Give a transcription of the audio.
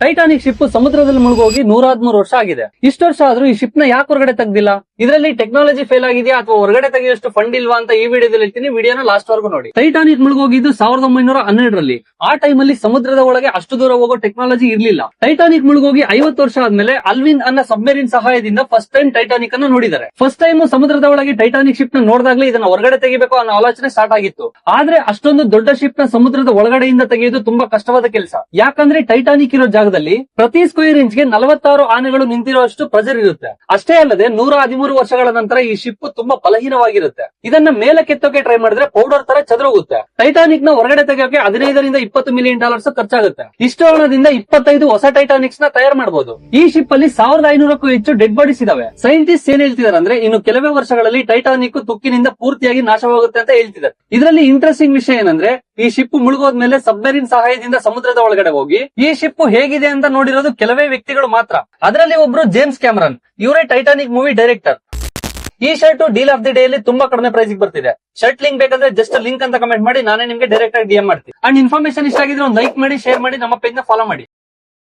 Titanic ship ಸಮುದ್ರದಲ್ಲಿ ಮುಳುಗೋಗಿ 113 ವರ್ಷ ಆಗಿದೆ. ಇಷ್ಟು ವರ್ಷ ಆದ್ರೂ ಈ ಶಿಪ್ ನ ಯಾಕೆ ಹೊರಗಡೆ ತೆಗ್ದಿಲ್ಲ? ಇದರಲ್ಲಿ ಟೆಕ್ನಾಲಜಿ ಫೇಲ್ ಆಗಿದೆಯಾ ಅಥವಾ ಹೊರಗಡೆ ತೆಗೆಯುವಷ್ಟು ಫಂಡ್ ಇಲ್ವಾ ಅಂತ ಈ ವಿಡಿಯೋದಲ್ಲಿ ಹೇಳ್ತೀನಿ. ವಿಡಿಯೋನ ಲಾಸ್ಟ್ ವರೆಗೂ ನೋಡಿ. ಟೈಟಾನಿಕ್ ಮುಳುಗೋಗಿದ್ದು 1912ರಲ್ಲಿ. ಆ ಟೈಮ್ ಅಲ್ಲಿ ಸಮುದ್ರದ ಒಳಗೆ ಅಷ್ಟು ದೂರ ಹೋಗೋ ಟೆಕ್ನಾಲಜಿ ಇರ್ಲಿಲ್ಲ. ಟೈಟಾನಿಕ್ ಮುಳುಗೋಗಿ 50 ವರ್ಷ ಆದ್ಮೇಲೆ ಅಲ್ವಿನ್ ಅನ್ನೋ ಸಬ್ಮೆರಿನ್ ಸಹಾಯದಿಂದ ಫಸ್ಟ್ ಟೈಮ್ ಟೈಟಾನಿಕ್ ಅನ್ನು ನೋಡಿದ್ದಾರೆ. ಫಸ್ಟ್ ಟೈಮ್ ಸಮುದ್ರದ ಒಳಗೆ ಟೈಟಾನಿಕ್ ಶಿಪ್ ನ ನೋಡಿದಾಗ್ಲೇ ಇದನ್ನ ಹೊರಗಡೆ ತೆಗಿಬೇಕು ಅನ್ನೋ ಆಲೋಚನೆ ಸ್ಟಾರ್ಟ್ ಆಗಿತ್ತು. ಆದ್ರೆ ಅಷ್ಟೊಂದು ದೊಡ್ಡ ಶಿಪ್ ನ ಸಮುದ್ರದ ಒಳಗಡೆಯಿಂದ ತೆಗೆಯೋದು ತುಂಬಾ ಕಷ್ಟವಾದ ಕೆಲಸ. ಯಾಕಂದ್ರೆ ಟೈಟಾನಿಕ್ ಇರೋ ಜಾಗದಲ್ಲಿ ಪ್ರತಿ ಸ್ಕ್ವೇರ್ ಇಂಚ್ ಗೆ 46 ಆನೆಗಳು ನಿಂತಿರುವಷ್ಟು ಪ್ರೆಷರ್ ಇರುತ್ತೆ. ಅಷ್ಟೇ ಅಲ್ಲದೆ 113 ವರ್ಷಗಳ ನಂತರ ಈ ಶಿಪ್ ತುಂಬಾ ಬಲಹೀನವಾಗಿರುತ್ತೆ. ಇದನ್ನ ಮೇಲೆ ಕೆತ್ತೋಕೆ ಟ್ರೈ ಮಾಡಿದ್ರೆ ಪೌಡರ್ ತರ ಚದುರೋಗುತ್ತೆ. ಟೈಟಾನಿಕ್ ನ ಹೊರಗಡೆ ತೆಗೆಯೋಕೆ 15 ರಿಂದ $20 ಮಿಲಿಯನ್ ಖರ್ಚಾಗುತ್ತೆ. ಇಷ್ಟು ಹಣದಿಂದ 25 ಹೊಸ ಟೈಟಾನಿಕ್ಸ್ ನ ತಯಾರು ಮಾಡಬಹುದು. ಈ ಶಿಪ್ ಅಲ್ಲಿ 1500ಕ್ಕೂ ಹೆಚ್ಚು ಡೆಡ್ ಬಾಡೀಸ್ ಇದಾವೆ. ಸೈಂಟಿಸ್ಟ್ ಏನ್ ಹೇಳ್ತಿದಾರೆ ಅಂದ್ರೆ ಇನ್ನು ಕೆಲವೇ ವರ್ಷಗಳಲ್ಲಿ ಟೈಟಾನಿಕ್ ತುಕ್ಕಿನಿಂದ ಪೂರ್ತಿಯಾಗಿ ನಾಶವಾಗುತ್ತೆ ಅಂತ ಹೇಳ್ತಿದ್ದಾರೆ. ಇದರಲ್ಲಿ ಇಂಟ್ರೆಸ್ಟಿಂಗ್ ವಿಷಯ ಏನಂದ್ರೆ ಈ ಶಿಪ್ ಮುಳುಗೋದ್ಮೇಲೆ ಸಬ್ಮೆರಿನ್ ಸಹಾಯದಿಂದ ಸಮುದ್ರದ ಒಳಗಡೆ ಹೋಗಿ ಈ ಶಿಪ್ ಹೇಗಿದೆ ಅಂತ ನೋಡಿರೋದು ಕೆಲವೇ ವ್ಯಕ್ತಿಗಳು ಮಾತ್ರ. ಅದರಲ್ಲಿ ಒಬ್ರು ಜೇಮ್ಸ್ ಕ್ಯಾಮರನ್. ಇವರೇ ಟೈಟಾನಿಕ್ ಮೂವಿ ಡೈರೆಕ್ಟರ್. ಈ shirt deal of the day ಅಲ್ಲಿ ತುಂಬಾ ಕಡಿಮೆ ಪ್ರೈಸ್ ಬರ್ತಿದೆ. ಶರ್ಟ್ ಲಿಂಕ್ ಬೇಕಂದ್ರೆ ಜಸ್ಟ್ ಲಿಂಕ್ ಅಂತ ಕಮೆಂಟ್ ಮಾಡಿ, ನಾನೇ ನಿಮ್ಗೆ ಡೈರೆಕ್ಟ್ ಆಗಿ DM ಮಾಡ್ತೀನಿ. ಅಂಡ್ ಇನ್ಫಾರ್ಮೇಶನ್ ಇಷ್ಟ ಆಗಿದ್ರೆ ಒಂದು ಲೈಕ್ ಮಾಡಿ, ಶೇರ್ ಮಾಡಿ, ನಮ್ಮ ಪೇಜ್ ನ ಫಾಲೋ ಮಾಡಿ.